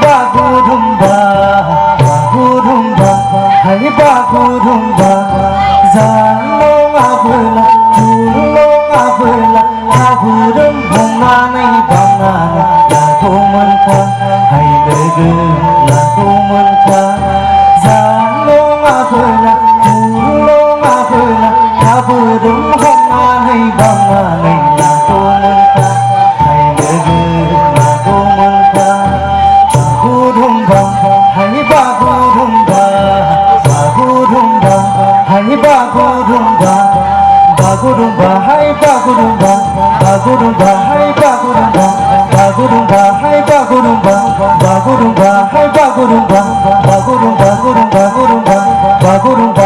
Bagurumba Bagurumba high Bagurumba জানো আবলা তুলো আবला बागुरुम हमनानै बांनानै लागौमोनखा हाय लोगो लागौमोनखा जानो आबला तुलो आबला बागुरुम हमनानै बांनानै लागौमोनखा हाय लोगो लागौमोनखा बागुरुम्बा हाय बागुरुम्बा बागुरुम्बा हाय बागुरुम्बा बागुरुम्बा हाय बागुरुम्बा बागुरुम्बा हाय बागुरुम्बा बागुरुम्बा हाय बागुरुम्बा बागुरुम्बा हाय बागुरुम्बा बागुरुम्बा गुरुम्बा गुरुम्बा बागुरुम्बा